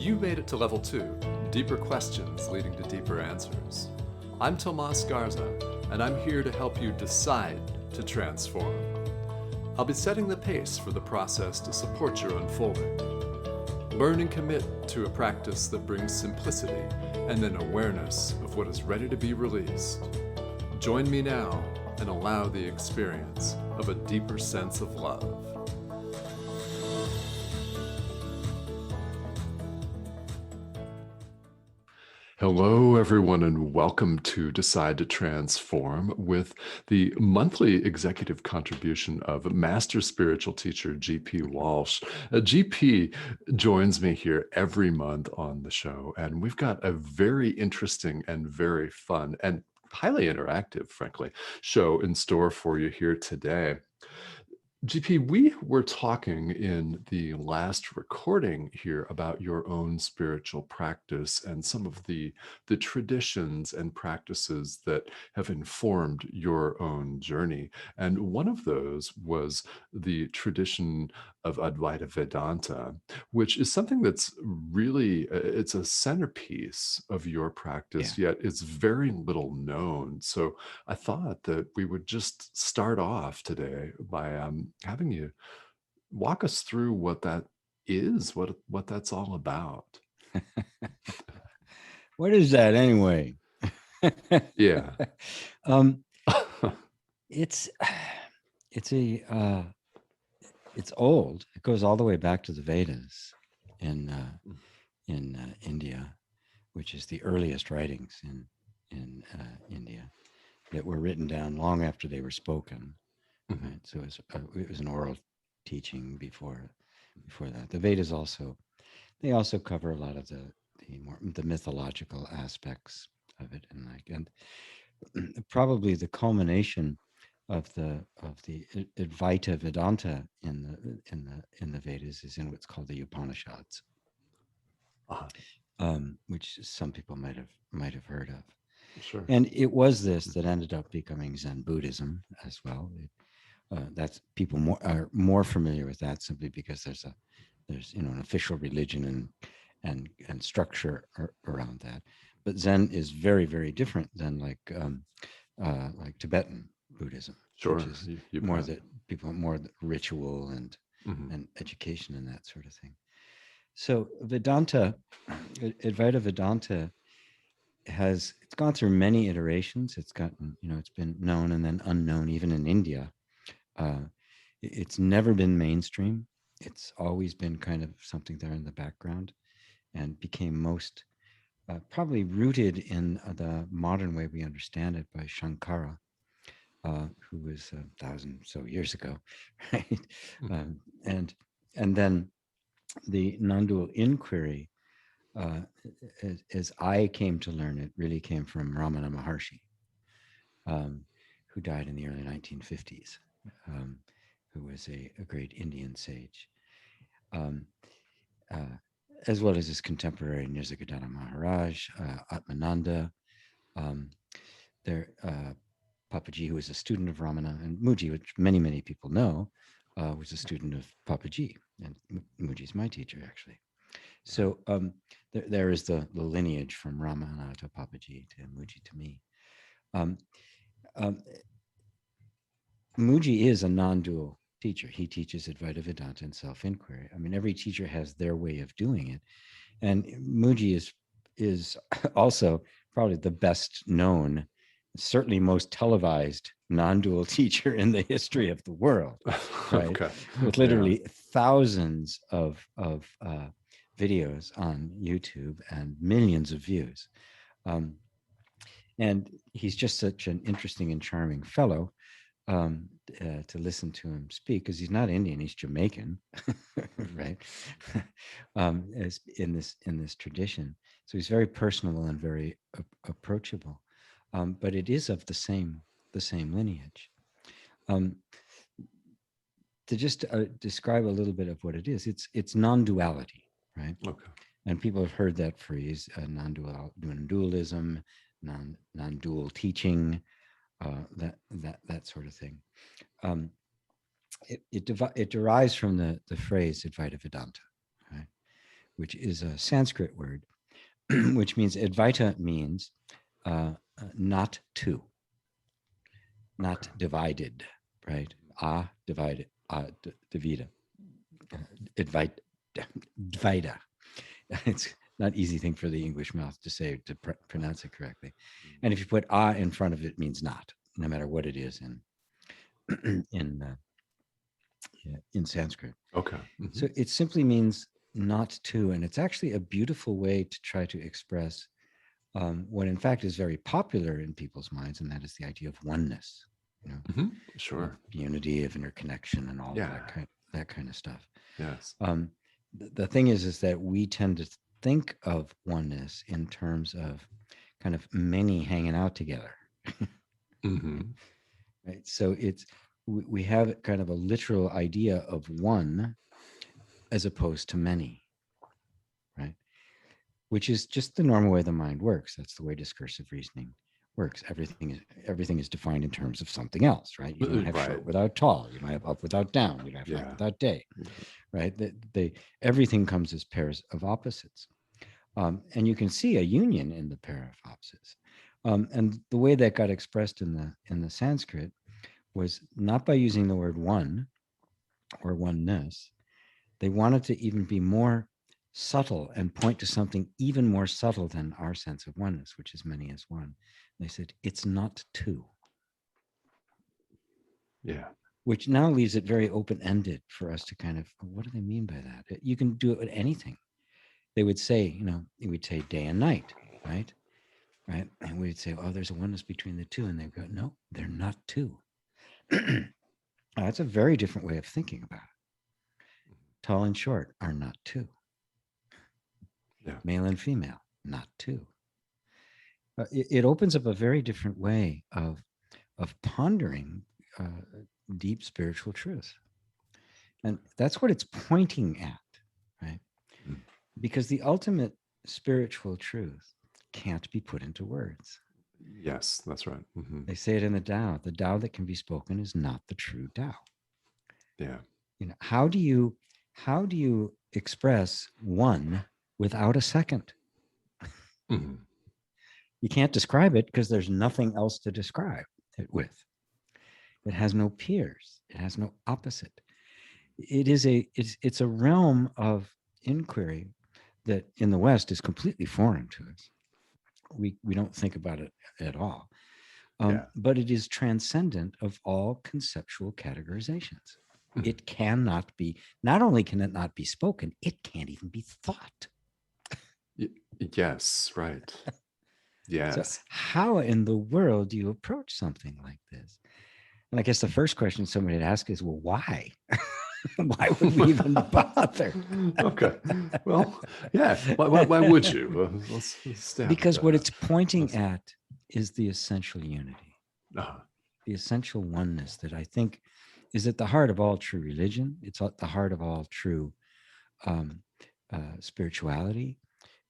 You made it to level 2, deeper questions leading to deeper answers. I'm Tomas Garza, and I'm here to help you decide to transform. I'll be setting the pace for the process to support your unfolding. Learn and commit to a practice that brings simplicity and an awareness of what is ready to be released. Join me now and allow the experience of a deeper sense of love. Hello, everyone, and welcome to Decide to Transform with the monthly executive contribution of Master Spiritual Teacher G.P. Walsh. G.P. joins me here every month on the show, and we've got a very interesting and very fun and highly interactive, frankly, show in store for you here today. GP, we were talking in the last recording here about your own spiritual practice and some of the traditions and practices that have informed your own journey. And one of those was the tradition of Advaita Vedanta, which is something that's really, it's a centerpiece of your practice, yet it's very little known. So I thought that we would just start off today by having you walk us through what that is, what that's all about. What is that anyway? Yeah. It's old. It goes all the way back to the Vedas in India, which is the earliest writings in India that were written down long after they were spoken. Mm-hmm. Right? So it was an oral teaching before that. The Vedas also cover a lot of the mythological aspects of it, and probably the culmination of the Advaita Vedanta in the Vedas is in what's called the Upanishads, which some people might have heard of. Sure. And it was this that ended up becoming Zen Buddhism as well. That's people are more familiar with that simply because there's an official religion and structure around that. But Zen is very, very different than like Tibetan Buddhism, sure, which is more ritual and education and that sort of thing. So Vedanta, Advaita Vedanta, it's gone through many iterations. It's gotten, it's been known and then unknown even in India. It's never been mainstream. It's always been kind of something there in the background, and became most probably rooted in the modern way we understand it by Shankara, who was 1,000 so years ago, right? And then the non-dual inquiry, as I came to learn it, really came from Ramana Maharshi, who died in the early 1950s, who was a great Indian sage, as well as his contemporary Nirsigadana Maharaj, Atmananda, Papaji, who was a student of Ramana, and Muji, which many people know, was a student of Papaji, and Muji is my teacher, actually. So there is the lineage from Ramana to Papaji to Muji to me. Muji is a non-dual teacher. He teaches Advaita Vedanta and self-inquiry. I mean, every teacher has their way of doing it. And Muji is also probably the best known, certainly most televised non-dual teacher in the history of the world, right? Okay. With literally thousands of videos on YouTube and millions of views. And he's just such an interesting and charming fellow to listen to him speak, because he's not Indian, he's Jamaican, right? As in this tradition. So he's very personable and very approachable. But it is of the same lineage. To just describe a little bit of what it is, it's non-duality, right? Okay. And people have heard that phrase, non-dualism, non-dual teaching, that sort of thing. It derives from the phrase Advaita Vedanta, right? which is a Sanskrit word, which means Advaita means not two, not divided, right? Divided, divida, Advaita. It's not an easy thing for the English mouth to say, to pronounce it correctly. And if you put in front of it, it means not, no matter what it is in Sanskrit. Okay. So it simply means not to, and it's actually a beautiful way to try to express what in fact is very popular in people's minds, and that is the idea of oneness, Sure. of unity, of interconnection, and all of that kind of stuff. Yes. The thing is that we tend to think of oneness in terms of kind of many hanging out together. Right? So we have kind of a literal idea of one as opposed to many, right? Which is just the normal way the mind works. That's the way discursive reasoning works. Everything is defined in terms of something else, right? You don't have short without tall. You don't have up without down. You don't have night without day, right? Everything comes as pairs of opposites. And you can see a union in the pair of opposites. And the way that got expressed in the Sanskrit was not by using the word one or oneness. They wanted to even be more subtle and point to something even more subtle than our sense of oneness, which is many as one. They said, it's not two. Yeah. Which now leaves it very open-ended for us to kind of, what do they mean by that? You can do it with anything. They would say, we'd say day and night, right? Right. And we'd say, oh, there's a oneness between the two. And they'd go, no, they're not two. That's a very different way of thinking about it. Tall and short are not two. Yeah. Male and female, not two. It opens up a very different way of pondering deep spiritual truth. And that's what it's pointing at, right? Because the ultimate spiritual truth can't be put into words. Yes, that's right. They say it in the Tao. The Tao that can be spoken is not the true Tao. Yeah. How do you express one without a second? You can't describe it because there's nothing else to describe it with. It has no peers. It has no opposite. It's a realm of inquiry that in the West is completely foreign to us. We don't think about it at all. But it is transcendent of all conceptual categorizations. It cannot be, not only can it not be spoken, it can't even be thought. Yes, right. Yes. So how in the world do you approach something like this? And I guess the first question somebody would ask is, well, why? Why would we even bother? Okay. Well, yeah. Why would you? Let's because what it's pointing at is the essential unity, the essential oneness that I think is at the heart of all true religion. It's at the heart of all true spirituality.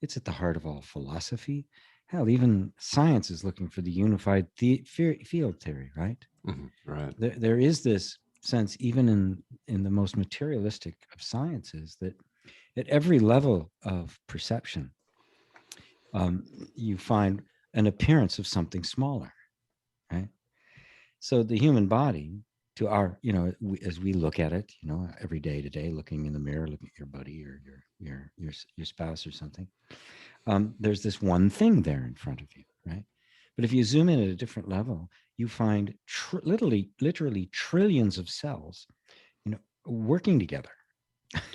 It's at the heart of all philosophy. Hell, even science is looking for the unified field theory, right? Right. There is this sense, even in the most materialistic of sciences, that at every level of perception, you find an appearance of something smaller, right? So the human body, to our, as we look at it, every day to day, looking in the mirror, looking at your buddy or your spouse or something, there's this one thing there in front of you, right? But if you zoom in at a different level, you find literally trillions of cells, working together,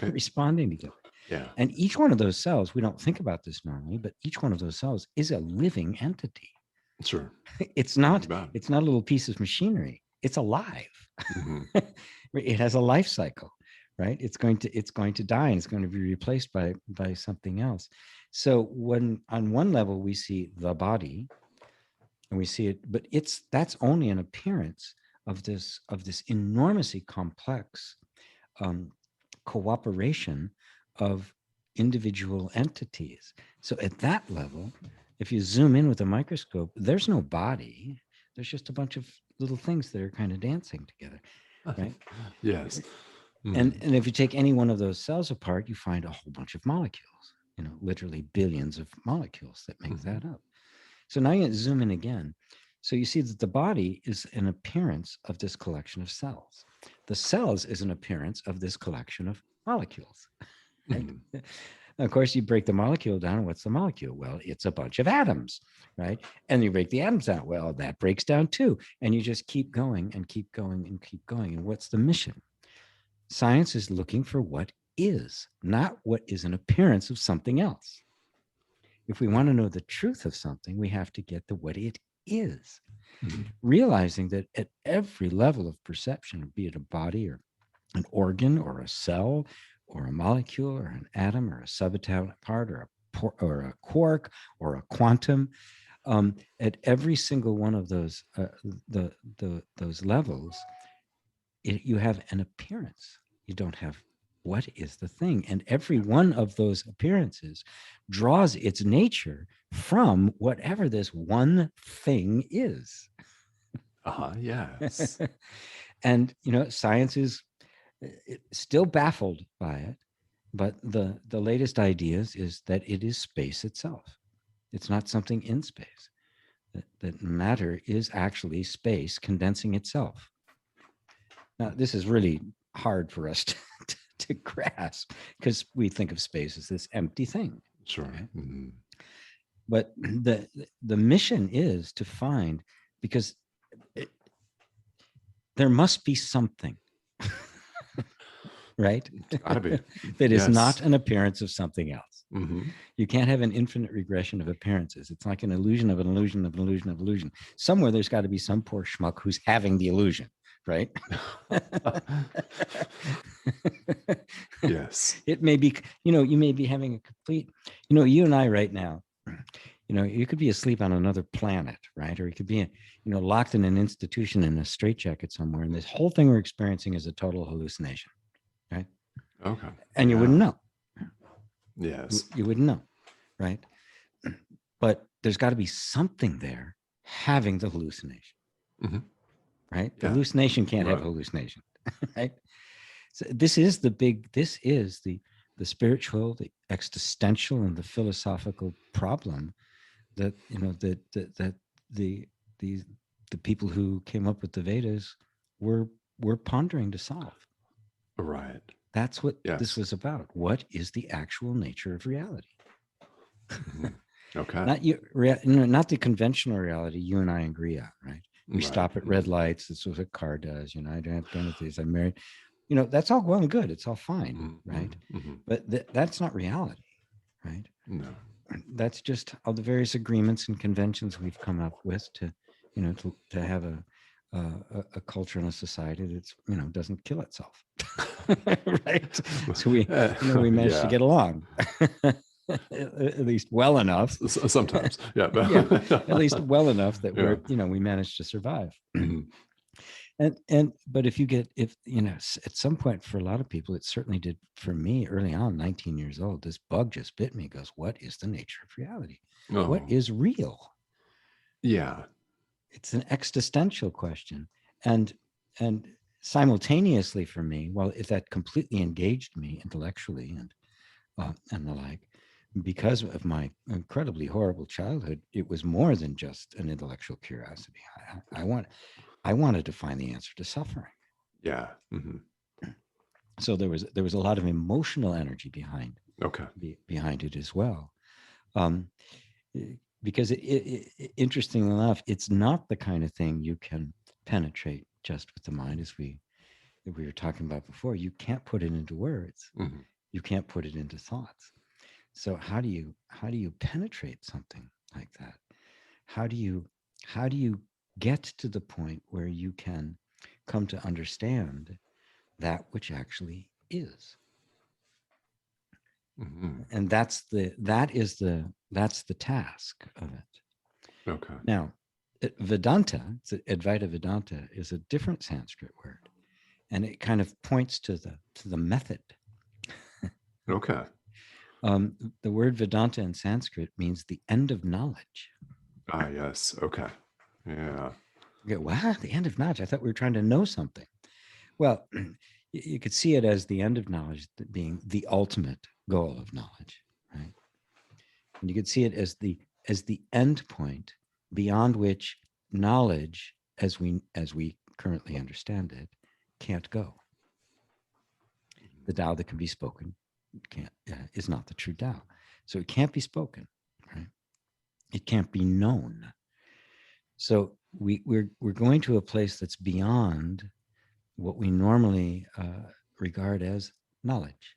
responding together. Yeah. And each one of those cells, we don't think about this normally, but each one of those cells is a living entity. Sure. It's not a little piece of machinery. It's alive. It has a life cycle, right? It's going to die and it's going to be replaced by something else. So when on one level we see the body and we see it, but that's only an appearance of this enormously complex cooperation of individual entities. So at that level, if you zoom in with a microscope, there's no body. There's just a bunch of little things that are kind of dancing together, right? Yes. And if you take any one of those cells apart, you find a whole bunch of molecules, literally billions of molecules that make that up. So now you zoom in again. So you see that the body is an appearance of this collection of cells. The cells is an appearance of this collection of molecules. Right? Of course, you break the molecule down. What's the molecule? Well, it's a bunch of atoms, right? And you break the atoms down. Well, that breaks down too. And you just keep going and keep going and keep going. And what's the mission? Science is looking for what is, not what is an appearance of something else. If we want to know the truth of something, we have to get to what it is. Realizing that at every level of perception, be it a body or an organ or a cell or a molecule or an atom or a subatomic part or a quark or a quantum, at every single one of those those levels, you have an appearance. You don't have what is the thing. And every one of those appearances draws its nature from whatever this one thing is. Yes. And, science is still baffled by it. But the latest ideas is that it is space itself. It's not something in space. That matter is actually space condensing itself. Now, this is really hard for us to grasp because we think of space as this empty thing. Sure. Right? But the mission is to find, because there must be something, right? Gotta be. That is not an appearance of something else. You can't have an infinite regression of appearances. It's like an illusion of an illusion of an illusion of illusion. Somewhere there's got to be some poor schmuck who's having the illusion. Right? Yes. It may be, you may be having a complete, you and I right now, you could be asleep on another planet, right? Or you could be, locked in an institution in a straitjacket somewhere. And this whole thing we're experiencing is a total hallucination, right? Okay. And you wouldn't know. Yes. You wouldn't know, right? But there's got to be something there having the hallucination. Right? Yeah. Hallucination can't have hallucination, right? So this is the spiritual, the existential, and the philosophical problem that that the people who came up with the Vedas were pondering to solve. Right. That's what this was about. What is the actual nature of reality? Okay. Not the conventional reality you and I agree on, right? We stop at red lights. This is what a car does. I don't have benefits. I'm married. That's all well and good. It's all fine, right? But that's not reality, right? No. That's just all the various agreements and conventions we've come up with to have a culture and a society that's doesn't kill itself, right? So we managed to get along. At least well enough. Sometimes, yeah. At least well enough that we're, we managed to survive. But at some point for a lot of people, it certainly did for me early on, 19 years old, this bug just bit me. Goes, what is the nature of reality? What is real? Yeah. It's an existential question. And simultaneously for me, if that completely engaged me intellectually and the like, because of my incredibly horrible childhood, it was more than just an intellectual curiosity. I wanted to find the answer to suffering. Yeah. So there was a lot of emotional energy behind it as well, because interestingly enough, it's not the kind of thing you can penetrate just with the mind, as we were talking about before. You can't put it into words. You can't put it into thoughts. So how do you penetrate something like that? How do you get to the point where you can come to understand that which actually is? And that's the task of it. Okay. Now, Vedanta, Advaita Vedanta, is a different Sanskrit word, and it kind of points to the method. Okay. The word Vedanta in Sanskrit means the end of knowledge. Yes. Okay. Yeah. Okay, wow, the end of knowledge. I thought we were trying to know something. Well, you could see it as the end of knowledge being the ultimate goal of knowledge, right? And you could see it as the end point beyond which knowledge, as we currently understand it, can't go. The Tao that can be spoken can't is not the true Tao, so it can't be spoken, right? It can't be known. So we're going to a place that's beyond what we normally regard as knowledge.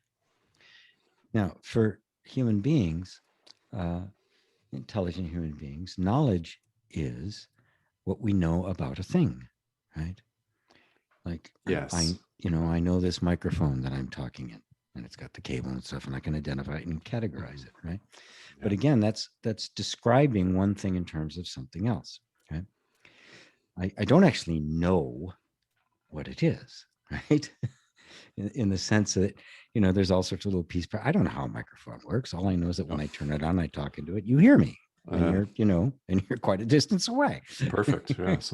Now, for human beings, intelligent human beings, knowledge is what we know about a thing, right? Like, Yes. I know this microphone that I'm talking in, and it's got the cable and stuff, and I can identify it and categorize it, right? Yeah. But again, that's describing one thing in terms of something else, right? I don't actually know what it is, right? in the sense that, there's all sorts of little pieces. I don't know how a microphone works. All I know is that when I turn it on, I talk into it, you hear me. And you're quite a distance away. Perfect. Yes.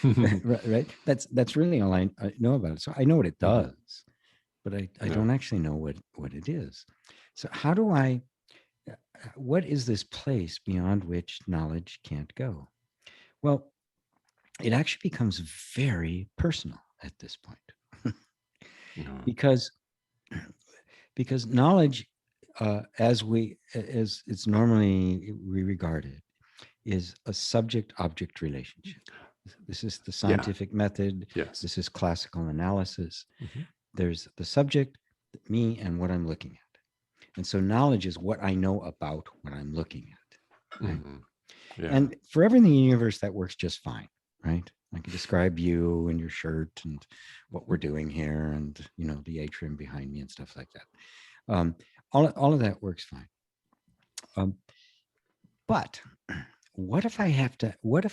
Right. That's really all I know about it. So I know what it does, but I don't actually know what it is. So what is this place beyond which knowledge can't go? Well, it actually becomes very personal at this point. because knowledge, as it's normally we regard it, is a subject-object relationship. This is the scientific method. Yes. This is classical analysis. There's the subject, me, and what I'm looking at. And so knowledge is what I know about what I'm looking at. Right? And for everything in the universe, that works just fine, right? I can describe you and your shirt and what we're doing here and, the atrium behind me and stuff like that. All of that works fine. But what if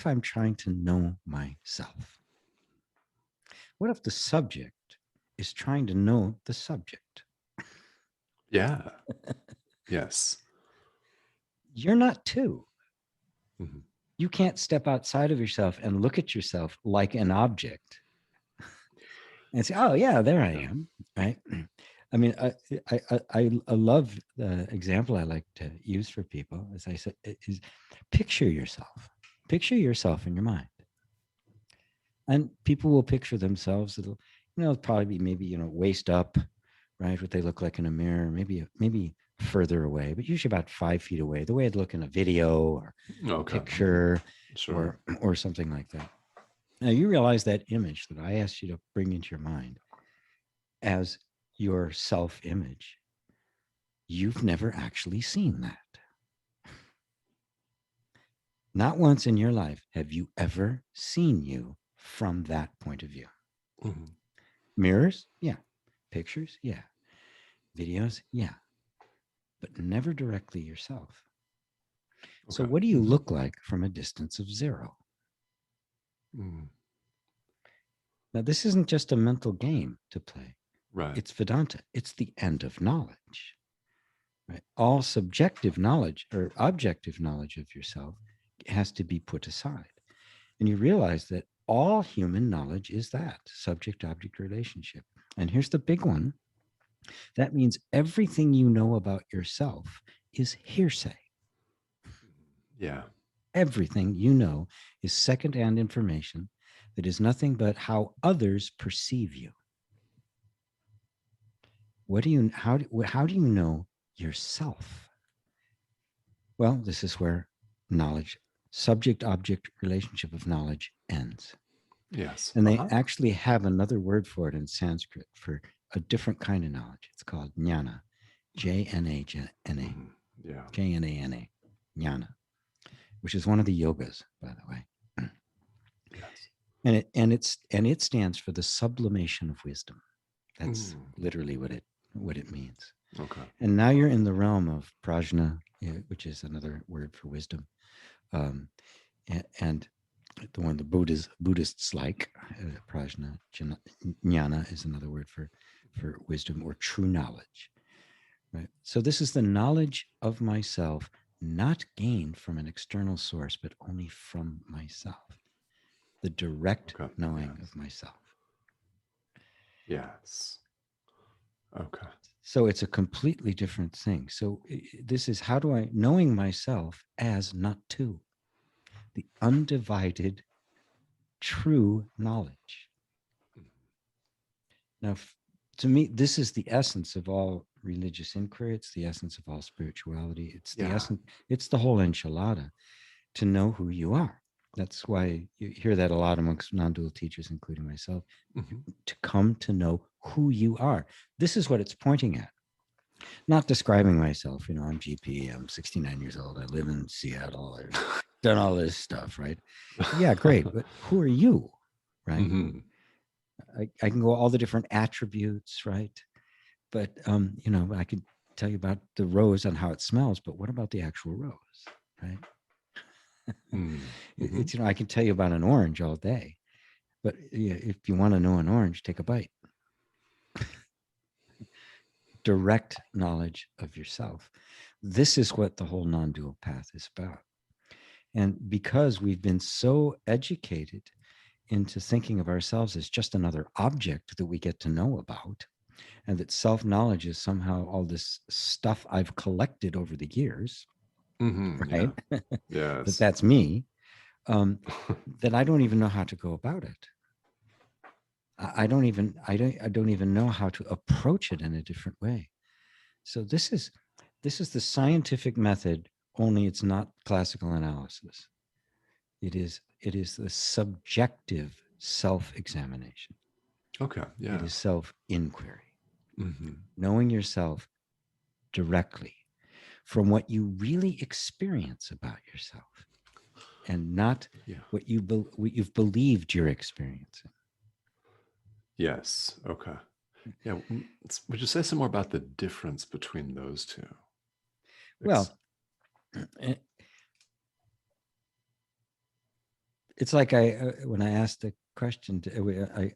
I'm trying to know myself? What if the subject is trying to know the subject? Yeah. Yes. You're not two. You can't step outside of yourself and look at yourself like an object and say, oh yeah, there I am, right? I mean, I love the example I like to use for people, as I said, is picture yourself in your mind. And people will picture themselves, it'll probably be maybe, waist up, right? What they look like in a mirror, maybe further away, but usually about 5 feet away, the way I'd look in a video or picture or something like that. Now you realize that image that I asked you to bring into your mind as your self-image, you've never actually seen that. Not once in your life have you ever seen you from that point of view. Mirrors? Yeah. Pictures? Yeah. Videos? Yeah. But never directly yourself. So what do you look like from a distance of 0? Now, this isn't just a mental game to play. Right. It's Vedanta. It's the end of knowledge. Right? All subjective knowledge or objective knowledge of yourself has to be put aside. And you realize that all human knowledge is that subject-object relationship. And here's the big one. That means everything you know about yourself is hearsay. Yeah. Everything you know is secondhand information that is nothing but how others perceive you. How do you know yourself? Well, this is where knowledge, subject-object relationship of knowledge ends. Yes. And they actually have another word for it in Sanskrit for a different kind of knowledge. It's called jnana, J-N-A-N-A. Yeah. J-N-A-N-A, jnana, which is one of the yogas, by the way. Yes. And it stands for the sublimation of wisdom. That's literally what it means. Okay. And now you're in the realm of prajna, which is another word for wisdom, and the one the Buddhists like, prajna, jnana is another word for wisdom or true knowledge. Right. So this is the knowledge of myself, not gained from an external source, but only from myself. The direct knowing of myself. Yes. Okay. So it's a completely different thing. So this is how do I, knowing myself as not two, the undivided true knowledge. Now, to me, this is the essence of all religious inquiry. It's the essence of all spirituality. It's the Yeah. essence, it's the whole enchilada, to know who you are. That's why you hear that a lot amongst non-dual teachers, including myself, to come to know who you are. This is what it's pointing at. Not describing myself, I'm GP, I'm 69 years old, I live in Seattle, I've done all this stuff, right? Yeah, great. But who are you, right? Mm-hmm. I can go all the different attributes, right? But I could tell you about the rose and how it smells, but what about the actual rose, right? Mm-hmm. It's I can tell you about an orange all day, but if you want to know an orange, take a bite. Direct knowledge of yourself. This is what the whole non-dual path is about. And because we've been so educated into thinking of ourselves as just another object that we get to know about, and that self-knowledge is somehow all this stuff I've collected over the years, Yeah. right? that Yes. that's me, that I don't even know how to go about it. I don't even know how to approach it in a different way. So this is the scientific method, only it's not classical analysis. It is the subjective self-examination. Okay. It Yeah. is self-inquiry, Mm-hmm. knowing yourself directly from what you really experience about yourself, and not Yeah. what what you've believed you're experiencing. Yes. Okay. Yeah. Would you say some more about the difference between those two? Well, it's like when I asked the question,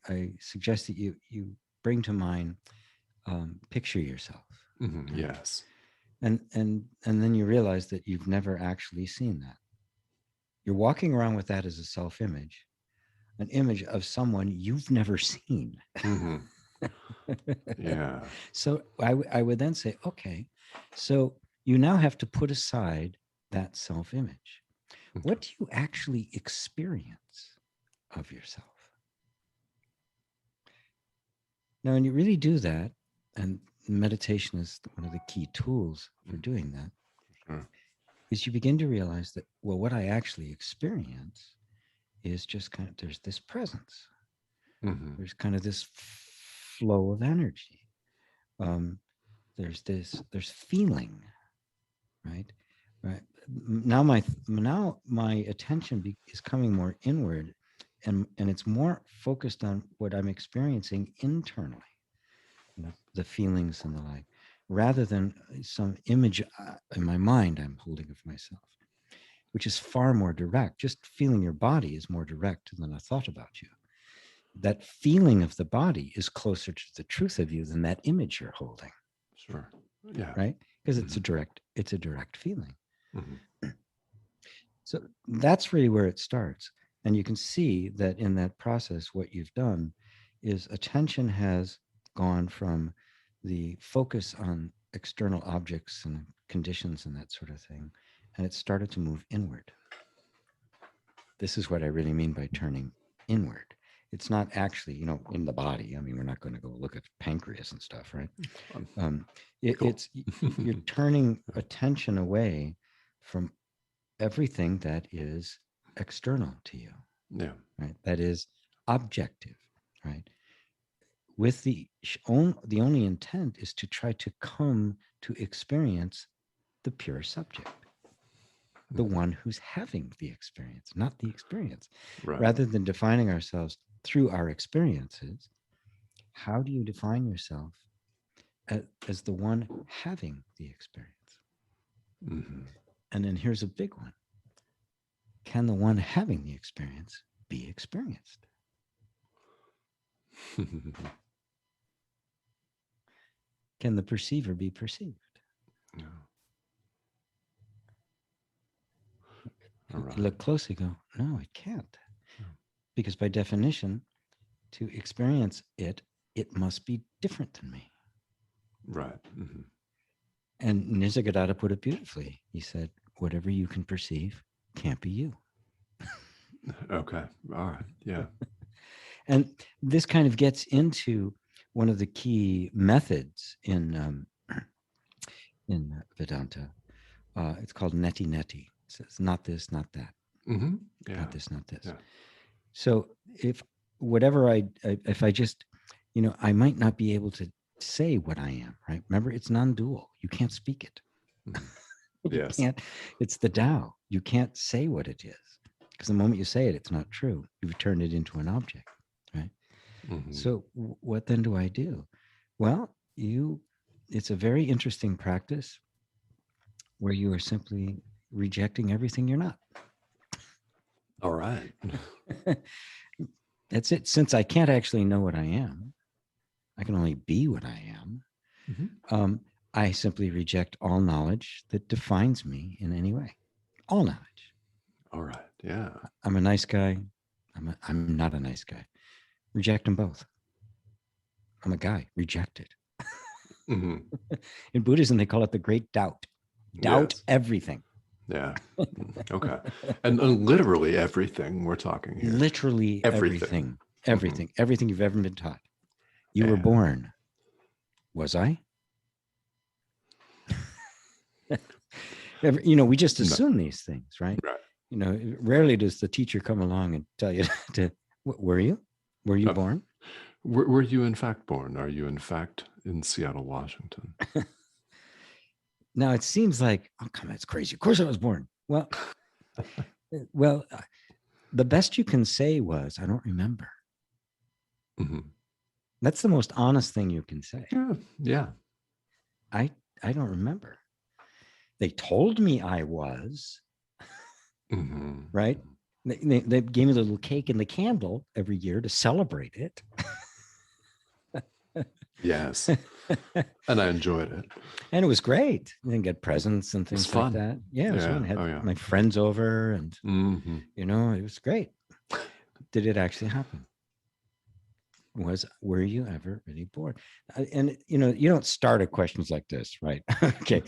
I suggest that you bring to mind, picture yourself, Mm-hmm. right? Yes. And then you realize that you've never actually seen that. You're walking around with that as a self-image, an image of someone you've never seen. Mm-hmm. Yeah. So I would then say, okay, so you now have to put aside that self-image. Okay. What do you actually experience of yourself? Now, when you really do that, and meditation is one of the key tools for doing that, Sure. is you begin to realize that, well, what I actually experience is just kind of, there's this presence, Mm-hmm. there's kind of this flow of energy, um, there's feeling, right? Right. Now my attention is coming more inward, and it's more focused on what I'm experiencing internally, the feelings and the like, rather than some image in my mind I'm holding of myself, which is far more direct. Just feeling your body is more direct than a thought about you. That feeling of the body is closer to the truth of you than that image you're holding, Sure. Yeah. right? Because Mm-hmm. it's a direct feeling. Mm-hmm. So that's really where it starts. And you can see that in that process, what you've done is attention has gone from the focus on external objects and conditions and that sort of thing, and it started to move inward. This is what I really mean by turning inward. It's not actually, in the body. I mean, we're not going to go look at pancreas and stuff, right? Um, Cool. you're turning attention away from everything that is external to you, Yeah. right? That is objective, right? With the only intent is to try to come to experience the pure subject, the Mm-hmm. one who's having the experience, not the experience. Right. Rather than defining ourselves through our experiences, how do you define yourself as the one having the experience? Mm-hmm. And then here's a big one. Can the one having the experience be experienced? Can the perceiver be perceived? Yeah. All right. Look closely, go, no, it can't. Yeah. Because by definition, to experience it it must be different than me. Right. Mm-hmm. And Nisargadatta put it beautifully. He said, whatever you can perceive can't be you. Okay. All right. Yeah. And this kind of gets into one of the key methods in Vedanta. It's called neti neti. It says not this, not that, Mm-hmm. Yeah. not this, not this. Yeah. So if whatever if I just, I might not be able to say what I am, right? Remember, it's non-dual. You can't speak it. Mm-hmm. You Yes. can't. It's the Tao. You can't say what it is, because the moment you say it, it's not true. You've turned it into an object, right? Mm-hmm. So what then do I do? Well, it's a very interesting practice where you are simply rejecting everything you're not. All right. That's it. Since I can't actually know what I am, I can only be what I am. Mm-hmm. I simply reject all knowledge that defines me in any way. All knowledge. All right. Yeah. I'm a nice guy. I'm not a nice guy. Reject them both. I'm a guy. Reject it. Mm-hmm. In Buddhism, they call it the great doubt. Doubt Yes. everything. Yeah. Okay. And literally everything we're talking here. Literally everything. Everything. Mm-hmm. Everything you've ever been taught. You were And born. Was I? We just no. assume these things, right? Right. Rarely does the teacher come along and tell you to, were you? Were you born? Were you in fact born? Are you in fact in Seattle, Washington? Now it seems like, oh, come on, it's crazy. Of course I was born. Well, the best you can say was, I don't remember. Mm-hmm. That's the most honest thing you can say. Yeah. Yeah. I don't remember. They told me I was, Mm-hmm. right? They gave me the little cake and the candle every year to celebrate it. Yes. And I enjoyed it. And it was great. You can get presents and things like that. Yeah, it was fun. I had my friends over and, mm-hmm. It was great. Did it actually happen? Were you ever really born? And, you don't start at questions like this, right? Okay.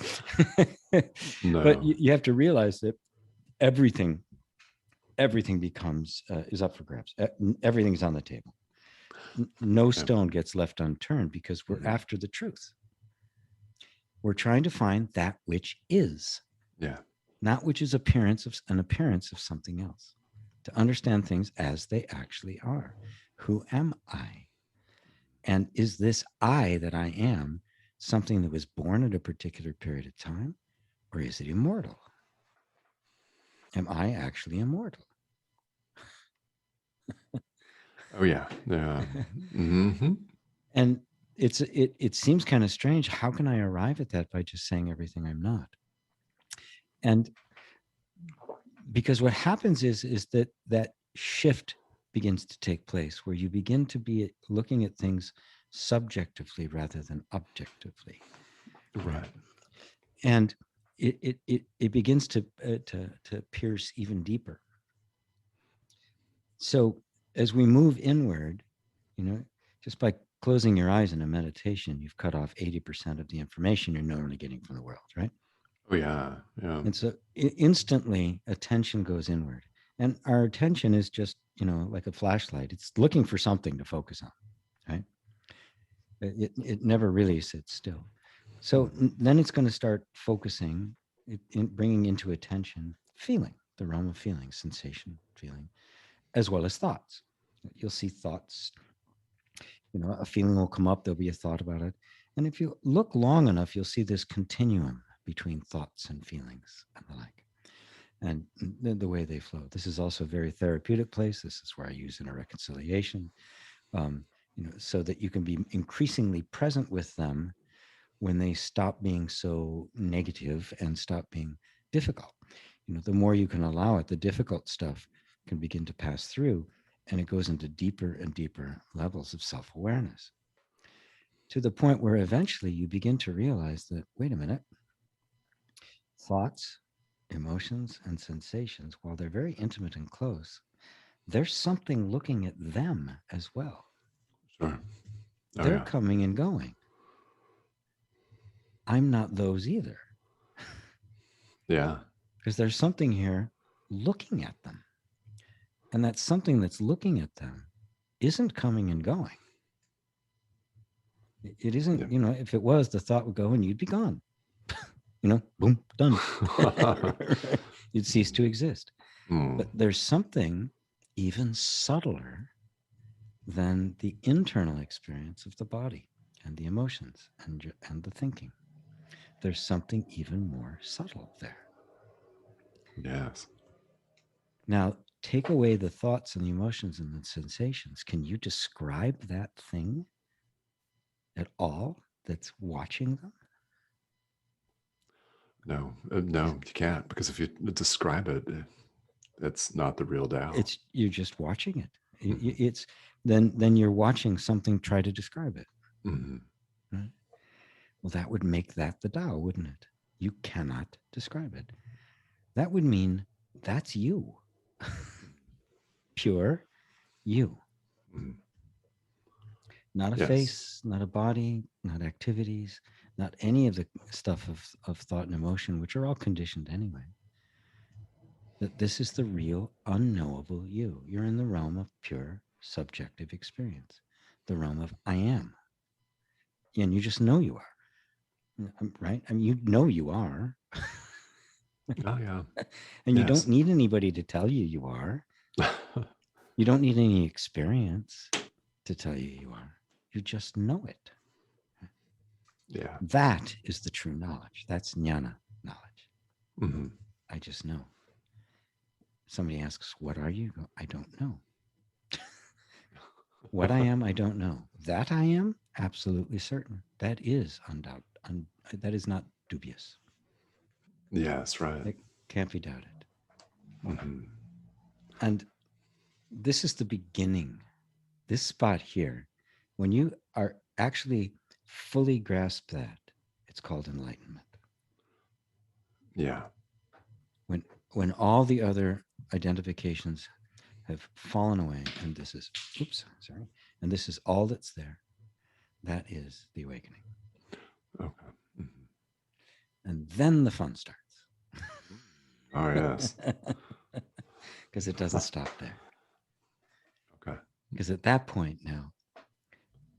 No. But you have to realize that everything becomes, is up for grabs. Everything's on the table. No stone gets left unturned because we're after the truth. We're trying to find that which is, not which is an appearance of something else. To understand things as they actually are. Who am I? And is this I that I am something that was born at a particular period of time, or is it immortal? Am I actually immortal? Oh yeah. Yeah. Mm-hmm. And it seems kind of strange. How can I arrive at that by just saying everything I'm not? And because what happens is that shift begins to take place where you begin to be looking at things subjectively rather than objectively. Right. And it begins to pierce even deeper. So as we move inward, just by closing your eyes in a meditation, you've cut off 80% of the information you're normally getting from the world, right? Oh yeah. Yeah. And so instantly attention goes inward. And our attention is just, like a flashlight. It's looking for something to focus on, right? It never really sits still. So then it's going to start focusing, bringing into attention feeling, the realm of feeling, sensation, feeling, as well as thoughts. You'll see thoughts, a feeling will come up, there'll be a thought about it. And if you look long enough, you'll see this continuum between thoughts and feelings and the like, and the way they flow. This is also a very therapeutic place. This is where I use inner reconciliation, so that you can be increasingly present with them when they stop being so negative and stop being difficult. The more you can allow it, the difficult stuff can begin to pass through, and it goes into deeper and deeper levels of self-awareness, to the point where eventually you begin to realize that, wait a minute, thoughts, emotions, and sensations, while they're very intimate and close, there's something looking at them as well. Sure. Oh, They're yeah. coming and going. I'm not those either. Yeah. Because there's something here looking at them. And that something that's looking at them isn't coming and going. It isn't, Yeah. if it was, the thought would go and you'd be gone. Boom, done. You'd cease to exist. But there's something even subtler than the internal experience of the body and the emotions and the thinking. There's something even more subtle there. Yes. Now, take away the thoughts and the emotions and the sensations. Can you describe that thing at all that's watching them? No, no, you can't, because if you describe it, it's not the real Tao. You're just watching it. It's then you're watching something try to describe it. Right? Well, that would make that the Tao, wouldn't it? You cannot describe it. That would mean that's you. Pure you. Not a face, not a body, not activities, not any of the stuff of thought and emotion, which are all conditioned anyway. That this is the real, unknowable you. You're in the realm of pure subjective experience, the realm of I am. And you just know you are, right? I mean, you know you are. Oh, yeah. And you don't Yes. need anybody to tell you you are. You don't need any experience to tell you you are. You just know it. Yeah. That is the true knowledge. That's jnana knowledge. I just know. Somebody asks, what are you? I don't know. What I am, I don't know. That I am, absolutely certain. That is undoubted. That is not dubious. Yes, right. It can't be doubted. And this is the beginning. This spot here, when you are actually fully grasp that, it's called enlightenment. Yeah. When all the other identifications have fallen away, and this is, and this is all that's there, that is the awakening. Okay. And then the fun starts. Oh, yes. Because it doesn't stop there. Okay. Because at that point now,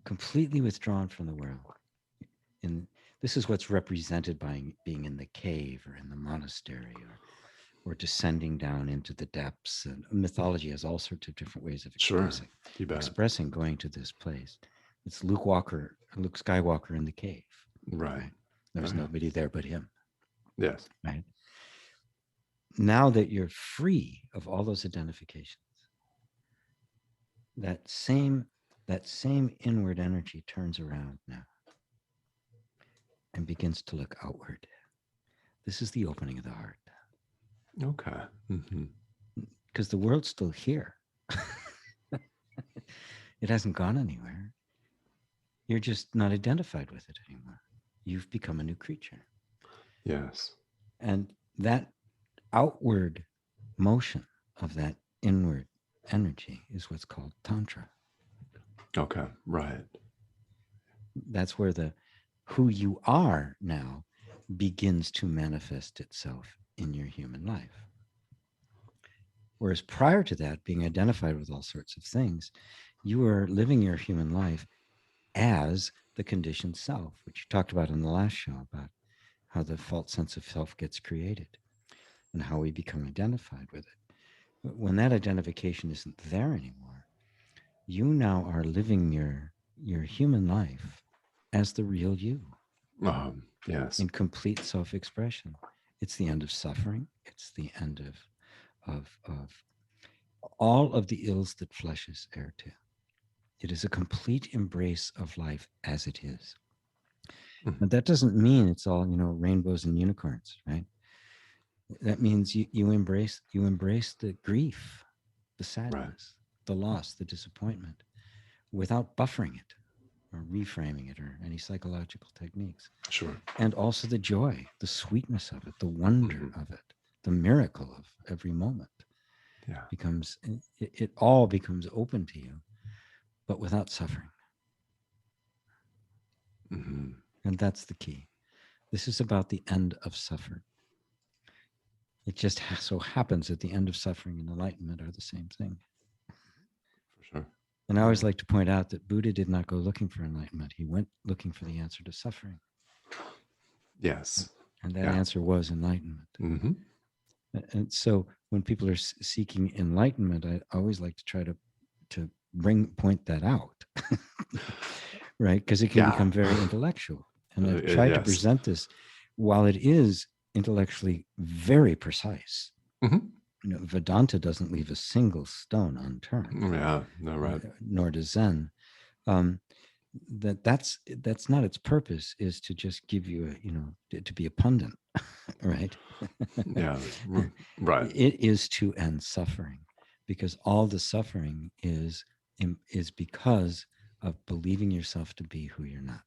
completely withdrawn from the world, and this is what's represented by being in the cave or in the monastery or descending down into the depths. And mythology has all sorts of different ways of expressing going to this place. It's Luke Skywalker in the cave. Right. There's nobody there but him. Yes. Right. Now that you're free of all those identifications, that same inward energy turns around now and begins to look outward. This is the opening of the heart. Okay. Because the world's still here. It hasn't gone anywhere. You're just not identified with it anymore. You've become a new creature. Yes. And that outward motion of that inward energy is what's called Tantra. Okay. Right. That's where the who you are now begins to manifest itself in your human life. Whereas prior to that, being identified with all sorts of things, you are living your human life as the conditioned self, which you talked about in the last show about how the false sense of self gets created and how we become identified with it. When that identification isn't there anymore, you now are living your human life as the real you. Yes. In complete self-expression. It's the end of suffering. It's the end of all of the ills that flesh is heir to. It is a complete embrace of life as it is. But that doesn't mean it's all, rainbows and unicorns, right? That means you embrace the grief, the sadness, the loss, the disappointment, without buffering it or reframing it or any psychological techniques. Sure. And also the joy, the sweetness of it, the wonder of it, the miracle of every moment. Yeah. It all becomes open to you, but without suffering. And that's the key. This is about the end of suffering. It just so happens that the end of suffering and enlightenment are the same thing. For sure. And I always like to point out that Buddha did not go looking for enlightenment. He went looking for the answer to suffering. Yes. And that answer was enlightenment. Mm-hmm. And so when people are seeking enlightenment, I always like to try to point that out, right? Because it can become very intellectual. And I've tried to present this, while it is intellectually very precise. You know, Vedanta doesn't leave a single stone unturned. Yeah, no, right. Nor does Zen. That's not its purpose, is to just give you to be a pundit, right? Yeah, right. It is to end suffering, because all the suffering is because of believing yourself to be who you're not.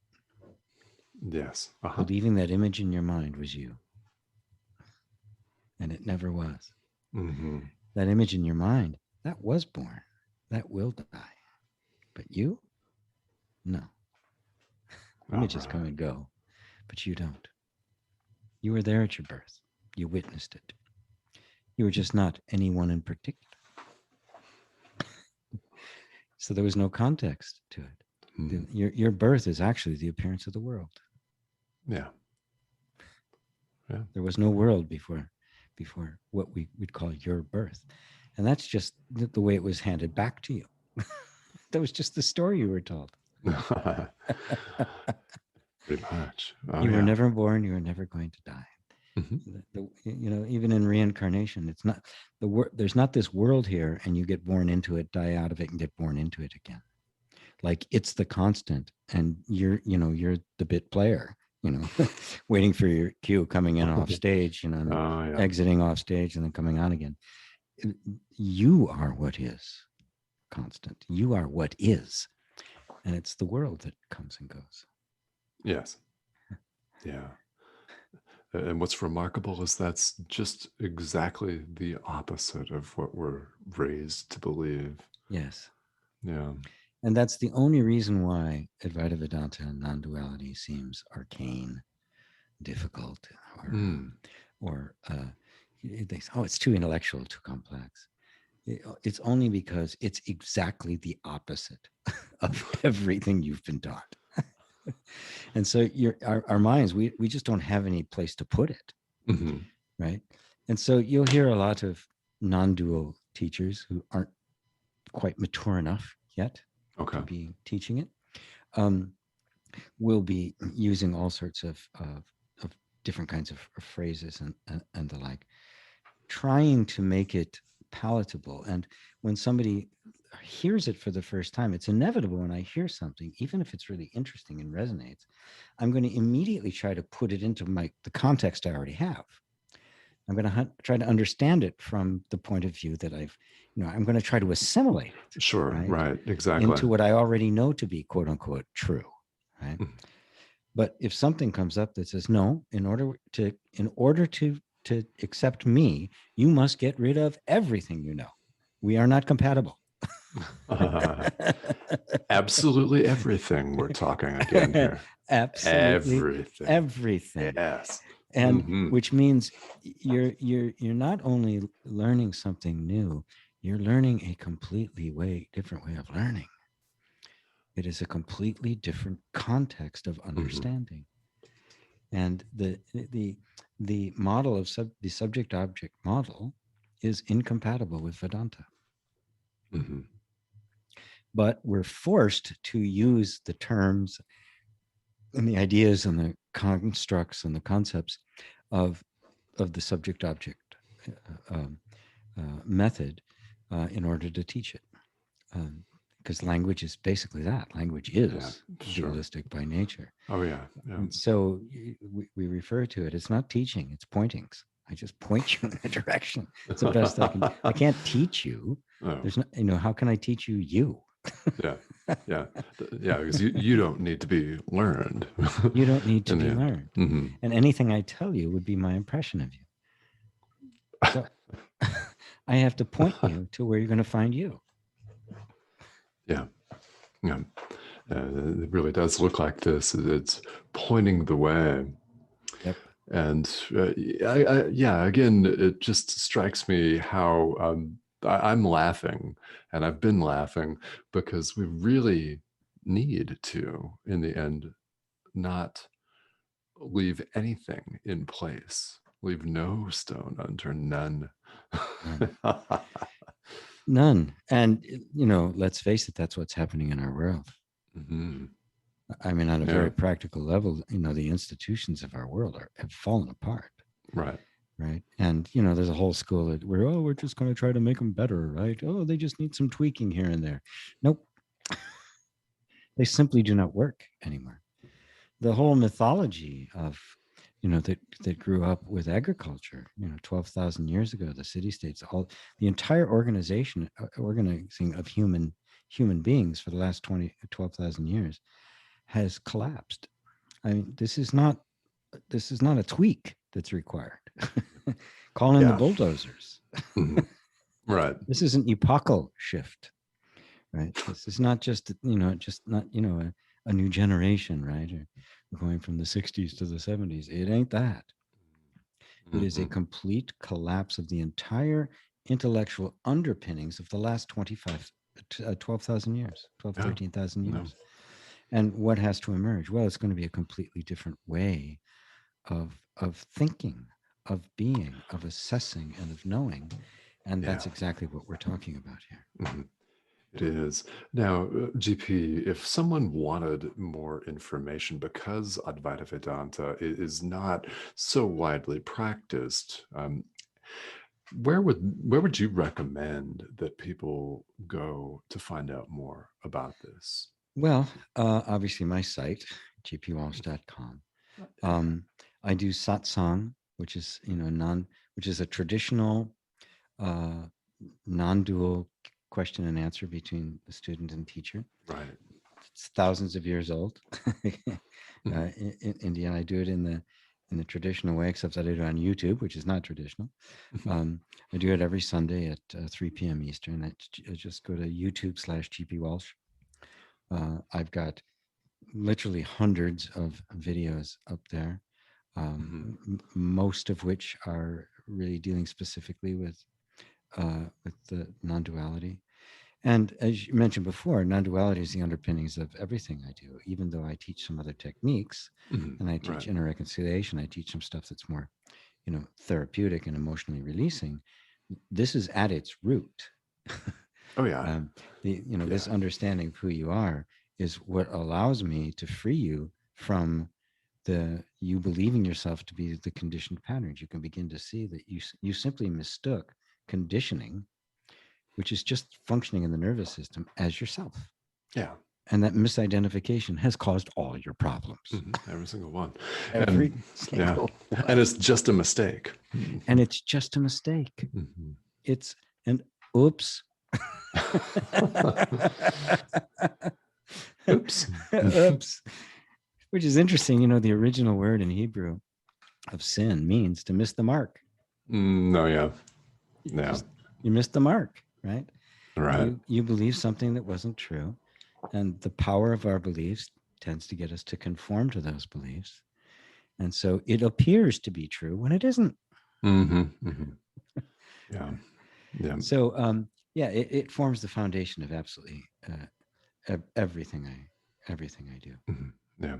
Yes. Believing that image in your mind was you, and it never was. That image in your mind, that was born, that will die, but you, no. Images come and go, but you don't. You were there at your birth. You witnessed it. You were just not anyone in particular. So there was no context to it. Your birth is actually the appearance of the world. Yeah. There was no world before what we'd call your birth. And that's just the way it was handed back to you. That was just the story you were told. Pretty much. You were never born. You were never going to die. Even in reincarnation, it's not there's not this world here, and you get born into it, die out of it, and get born into it again. Like, it's the constant, and you're the bit player, waiting for your cue, coming in off stage, exiting off stage, and then coming on again. You are what is constant. You are what is, and it's the world that comes and goes. Yes. Yeah. And what's remarkable is that's just exactly the opposite of what we're raised to believe. Yes. Yeah. And that's the only reason why Advaita Vedanta and non-duality seems arcane, difficult, or they say, it's too intellectual, too complex. It's only because it's exactly the opposite of everything you've been taught. And so our minds, we just don't have any place to put it, right? And so you'll hear a lot of non-dual teachers who aren't quite mature enough yet to be teaching it. Will be using all sorts of different kinds of phrases and the like, trying to make it palatable. And when somebody hears it for the first time, it's inevitable when I hear something, even if it's really interesting and resonates, I'm going to immediately try to put it into the context I already have. I'm going to try to understand it from the point of view that I'm going to try to assimilate it. Sure, right, exactly. Into what I already know to be quote unquote true, right? But if something comes up that says, no, in order to accept me, you must get rid of everything you know. We are not compatible. Absolutely everything we're talking again here. Absolutely everything. Yes. And which means you're not only learning something new, you're learning a completely different way of learning. It is a completely different context of understanding. And the model of the subject-object model is incompatible with Vedanta. But we're forced to use the terms and the ideas and the constructs and the concepts of the subject-object method in order to teach it. Because language is basically that. Language is dualistic by nature. Oh, yeah. And so we refer to it. It's not teaching, it's pointings. I just point you in a direction. It's the best I can. I can't teach you. There's no, how can I teach you? Yeah, because you don't need to be learned. You don't need to be learned. And anything I tell you would be my impression of you. So I have to point you to where you're going to find you. Yeah. It really does look like this. It's pointing the way. Yep. And yeah, again, it just strikes me how I'm laughing, and I've been laughing because we really need to, in the end, not leave anything in place, leave no stone unturned, none. None. None. And, let's face it, that's what's happening in our world. Mm-hmm. I mean, on a Yeah. very practical level, the institutions of our world have fallen apart. Right. Right. And, there's a whole school that we're just going to try to make them better. Right. Oh, they just need some tweaking here and there. Nope. They simply do not work anymore. The whole mythology of, that grew up with agriculture, 12,000 years ago, the city states, the entire organizing of human beings for the last 12,000 years has collapsed. I mean, this is not a tweak that's required. Call in the bulldozers. Mm-hmm. Right. This is an epochal shift, right? This is not just, a new generation, right? We're going from the 60s to the 70s. It ain't that. It is a complete collapse of the entire intellectual underpinnings of the last 12,000 years, 13,000 years. And what has to emerge? Well, it's going to be a completely different way of thinking, of being, of assessing, and of knowing. And that's exactly what we're talking about here. Mm-hmm. It is. Now, GP, if someone wanted more information, because Advaita Vedanta is not so widely practiced, where would you recommend that people go to find out more about this? Well, obviously my site, gpwalsh.com. I do satsang, which is which is a traditional non-dual question and answer between the student and teacher. Right. It's thousands of years old. In India, and I do it in the traditional way, except that I do it on YouTube, which is not traditional. I do it every Sunday at 3 p.m. Eastern. I just go to YouTube/GP Walsh. I've got literally hundreds of videos up there, most of which are really dealing specifically with the non-duality. And as you mentioned before, non-duality is the underpinnings of everything I do. Even though I teach some other techniques, and I teach inner reconciliation, I teach some stuff that's more, therapeutic and emotionally releasing. This is at its root. Oh yeah. This understanding of who you are is what allows me to free you from you believing yourself to be the conditioned patterns. You can begin to see that you simply mistook conditioning, which is just functioning in the nervous system, as yourself. Yeah. And that misidentification has caused all your problems. Every single one. Every single one. And it's just a mistake. And it's just a mistake. It's an oops. Oops. Oops. Which is interesting. The original word in Hebrew of sin means to miss the mark. No, yeah. Yeah. You missed the mark, right? Right. You believe something that wasn't true. And the power of our beliefs tends to get us to conform to those beliefs. And so it appears to be true when it isn't. Yeah. Yeah. So, it forms the foundation of absolutely everything I do. Yeah.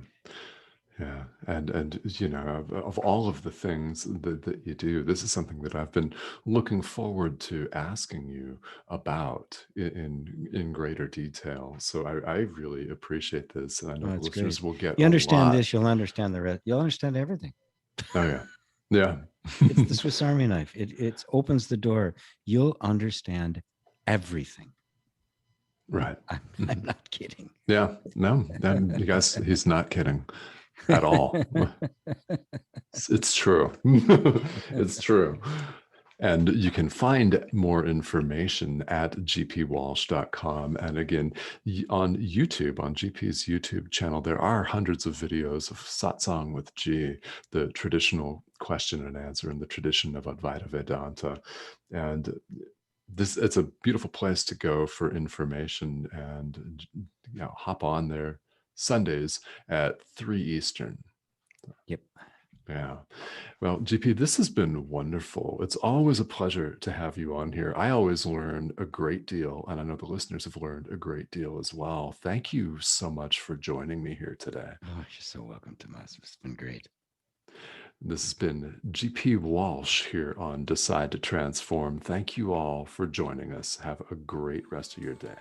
Yeah. And of all of the things that you do, this is something that I've been looking forward to asking you about in greater detail. So I really appreciate this. And I know the listeners will get you understand a lot. this, you'll understand the rest. You'll understand everything. Oh yeah. Yeah. It's the Swiss Army knife. It opens the door. You'll understand everything. Right. I'm not kidding. Yeah. No, you guys, he's not kidding at all. It's true. It's true. And you can find more information at gpwalsh.com. And again, on YouTube, on GP's YouTube channel, there are hundreds of videos of satsang with G, the traditional question and answer in the tradition of Advaita Vedanta. And it's a beautiful place to go for information, and hop on there Sundays at 3 Eastern. Yep. Yeah. Well, GP, this has been wonderful. It's always a pleasure to have you on here. I always learn a great deal, and I know the listeners have learned a great deal as well. Thank you so much for joining me here today. Oh, you're so welcome, Tomas. It's been great. This has been GP Walsh here on Decide to Transform. Thank you all for joining us. Have a great rest of your day.